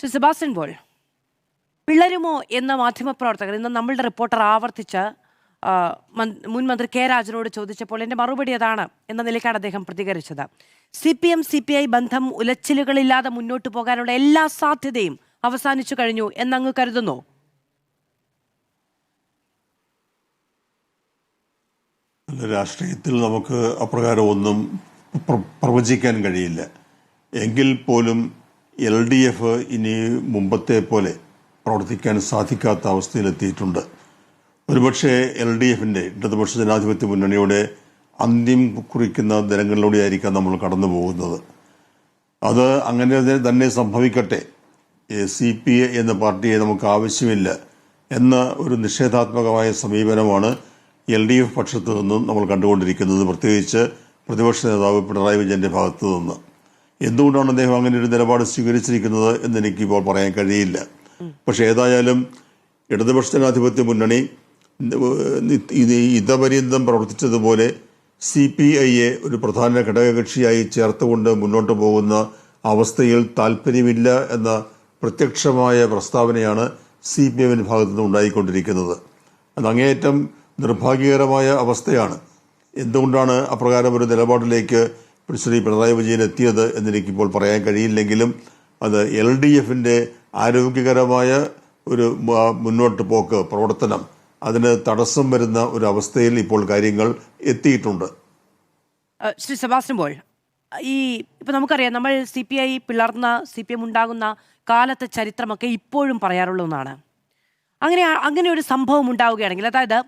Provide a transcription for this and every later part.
Sebastian Paul, പിളരുമോ എന്ന മാധ്യമപ്രവർത്തകർ ഇന്ന് നമ്മളുടെ റിപ്പോർട്ടർ ആവർത്തിച്ച് മുൻ മന്ത്രി കെ രാജനോട് ചോദിച്ചപ്പോൾ എൻ്റെ മറുപടി അതാണ് എന്ന നിലയ്ക്കാണ് അദ്ദേഹം പ്രതികരിച്ചത്. CPI ബന്ധം ഉലച്ചിലുകളില്ലാതെ മുന്നോട്ട് പോകാനുള്ള എല്ലാ സാധ്യതയും അവസാനിച്ചു കഴിഞ്ഞു എന്നങ്ങ് കരുതുന്നു? രാഷ്ട്രീയത്തിൽ നമുക്ക് അപ്രകാരം ഒന്നും പ്രവചിക്കാൻ കഴിയില്ല. എങ്കിൽ പോലും LDF ഇനി മുമ്പത്തെ പോലെ പ്രവർത്തിക്കാൻ സാധിക്കാത്ത അവസ്ഥയിലെത്തിയിട്ടുണ്ട്. ഒരുപക്ഷെ LDFന്റെ ഇടതുപക്ഷ ജനാധിപത്യ മുന്നണിയുടെ അന്ത്യം കുറിക്കുന്ന ദിനങ്ങളിലൂടെ ആയിരിക്കാം നമ്മൾ കടന്നു പോകുന്നത്. അത് അങ്ങനെ തന്നെ സംഭവിക്കട്ടെ. CPI എന്ന പാർട്ടിയെ നമുക്ക് ആവശ്യമില്ല എന്ന ഒരു നിഷേധാത്മകമായ സമീപനമാണ് LDF പക്ഷത്തു നിന്നും നമ്മൾ കണ്ടുകൊണ്ടിരിക്കുന്നത്, പ്രത്യേകിച്ച് പ്രതിപക്ഷ നേതാവ് പിണറായി വിജയന്റെ ഭാഗത്തു നിന്ന്. എന്തുകൊണ്ടാണ് അദ്ദേഹം അങ്ങനെ ഒരു നിലപാട് സ്വീകരിച്ചിരിക്കുന്നത് എന്ന് എനിക്കിപ്പോൾ പറയാൻ കഴിയില്ല. പക്ഷെ ഏതായാലും ഇടതുപക്ഷ ജനാധിപത്യ മുന്നണി ഇതപര്യന്തം പ്രവർത്തിച്ചതുപോലെ CPIയെ ഒരു പ്രധാന ഘടകകക്ഷിയായി ചേർത്തുകൊണ്ട് മുന്നോട്ട് പോകുന്ന അവസ്ഥയിൽ താല്പര്യമില്ല എന്ന പ്രത്യക്ഷമായ പ്രസ്താവനയാണ് CPIന്റെ ഭാഗത്തു നിന്ന് ഉണ്ടായിക്കൊണ്ടിരിക്കുന്നത്. അത് അങ്ങേയറ്റം നിർഭാഗ്യകരമായ അവസ്ഥയാണ്. എന്തുകൊണ്ടാണ് അപ്രകാരം ഒരു നിലപാടിലേക്ക് ശ്രീ പിണറായി വിജയൻ എത്തിയത് എന്നെനിക്കിപ്പോൾ പറയാൻ കഴിയില്ലെങ്കിലും അത് LDFന്റെ ആരോഗ്യകരമായ ഒരു മുന്നോട്ട് പോക്ക് പ്രവർത്തനം അതിന് തടസ്സം വരുന്ന ഒരു അവസ്ഥയിൽ ഇപ്പോൾ കാര്യങ്ങൾ എത്തിയിട്ടുണ്ട്. ശ്രീ സെബാസ്റ്റ്യൻ പോൾ, ഇപ്പൊ നമുക്കറിയാം, നമ്മൾ CPI പിളർന്ന CPM ഉണ്ടാകുന്ന കാലത്തെ ചരിത്രമൊക്കെ ഇപ്പോഴും പറയാറുള്ള ഒന്നാണ്. അങ്ങനെ ഒരു സംഭവം ഉണ്ടാവുകയാണെങ്കിൽ, അതായത്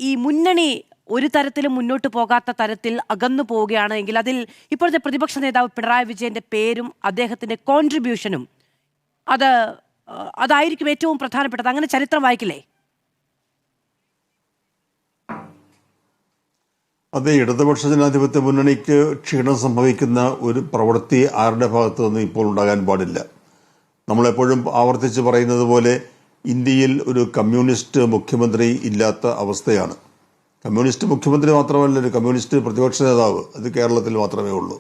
ഈ മുന്നണി ഒരു തരത്തിലും മുന്നോട്ട് പോകാത്ത തരത്തിൽ അകന്നു പോവുകയാണെങ്കിൽ അതിൽ ഇപ്പോഴത്തെ പ്രതിപക്ഷ നേതാവ് പിണറായി വിജയന്റെ പേരും അദ്ദേഹത്തിന്റെ കോൺട്രിബ്യൂഷനും അതായിരിക്കും ഏറ്റവും പ്രധാനപ്പെട്ടത്. അങ്ങനെ ചരിത്രം വായിക്കില്ലേ? അതെ, ഇടതുപക്ഷ ജനാധിപത്യ മുന്നണിക്ക് ക്ഷീണം സംഭവിക്കുന്ന ഒരു പ്രവൃത്തി ആരുടെ ഭാഗത്തു നിന്ന് ഇപ്പോൾ ഉണ്ടാകാൻ പാടില്ല. നമ്മളെപ്പോഴും ആവർത്തിച്ച് പറയുന്നത് പോലെ ഇന്ത്യയിൽ ഒരു കമ്മ്യൂണിസ്റ്റ് മുഖ്യമന്ത്രി ഇല്ലാത്ത അവസ്ഥയാണ്. കമ്മ്യൂണിസ്റ്റ് മുഖ്യമന്ത്രി മാത്രമല്ല, ഒരു കമ്മ്യൂണിസ്റ്റ് പ്രതിപക്ഷ നേതാവ് അത് കേരളത്തിൽ മാത്രമേ ഉള്ളൂ.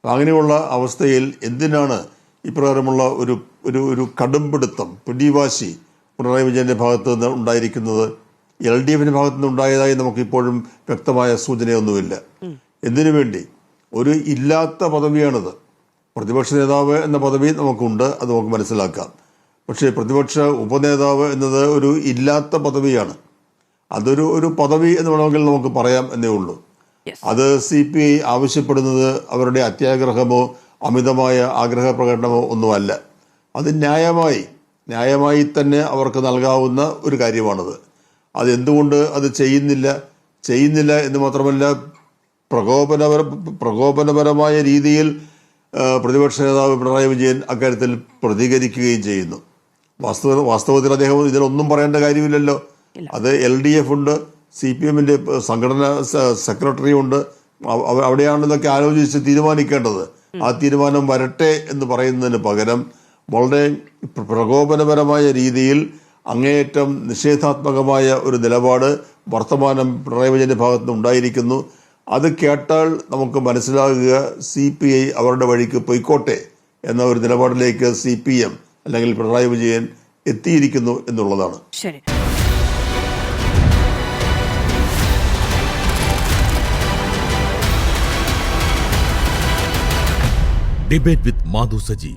അങ്ങനെയുള്ള അവസ്ഥയിൽ എന്തിനാണ് ഇപ്രകാരമുള്ള ഒരു ഒരു ഒരു കടുംപിടുത്തം, പിടിവാശി പിണറായി വിജയന്റെ ഭാഗത്തു നിന്ന് ഉണ്ടായിരിക്കുന്നത്? LDFന്റെ ഭാഗത്തു നിന്ന് ഉണ്ടായതായി നമുക്കിപ്പോഴും വ്യക്തമായ സൂചനയൊന്നുമില്ല. എന്തിനു വേണ്ടി? ഒരു ഇല്ലാത്ത പദവിയാണിത്. പ്രതിപക്ഷ നേതാവ് എന്ന പദവി നമുക്കുണ്ട്, അത് നമുക്ക് മനസ്സിലാക്കാം. പക്ഷേ പ്രതിപക്ഷ ഉപനേതാവ് എന്നത് ഒരു ഇല്ലാത്ത പദവിയാണ്. അതൊരു പദവി എന്ന് വേണമെങ്കിൽ നമുക്ക് പറയാം എന്നേ ഉള്ളൂ. അത് CPI ആവശ്യപ്പെടുന്നത് അവരുടെ അത്യാഗ്രഹമോ അമിതമായ ആഗ്രഹ പ്രകടനമോ ഒന്നുമല്ല. അത് ന്യായമായി തന്നെ അവർക്ക് നൽകാവുന്ന ഒരു കാര്യമാണത്. അതെന്തുകൊണ്ട് അത് ചെയ്യുന്നില്ല എന്ന് മാത്രമല്ല, പ്രകോപനപരമായ രീതിയിൽ പ്രതിപക്ഷ നേതാവ് പിണറായി വിജയൻ അക്കാര്യത്തിൽ പ്രതികരിക്കുകയും ചെയ്യുന്നു. വാസ്തവത്തിൽ അദ്ദേഹം ഇതിലൊന്നും പറയേണ്ട കാര്യമില്ലല്ലോ. അത് LDF ഉണ്ട്, CPMന്റെ സംഘടനാ സെക്രട്ടറി ഉണ്ട്. അവിടെയാണ് ഇതൊക്കെ ആലോചിച്ച് തീരുമാനിക്കേണ്ടത്. ആ തീരുമാനം വരട്ടെ എന്ന് പറയുന്നതിന് പകരം വളരെ പ്രകോപനപരമായ രീതിയിൽ അങ്ങേയറ്റം നിഷേധാത്മകമായ ഒരു നിലപാട് വർത്തമാനം പിണറായി വിജയന്റെ ഭാഗത്തുനിന്ന് ഉണ്ടായിരിക്കുന്നു. അത് കേട്ടാൽ നമുക്ക് മനസ്സിലാകുക CPI അവരുടെ വഴിക്ക് പൊയ്ക്കോട്ടെ എന്ന ഒരു നിലപാടിലേക്ക് CPM അല്ലെങ്കിൽ പിണറായി വിജയൻ എത്തിയിരിക്കുന്നു എന്നുള്ളതാണ്. ശരി. ഡിബേറ്റ് വിത്ത് മാധു സജി.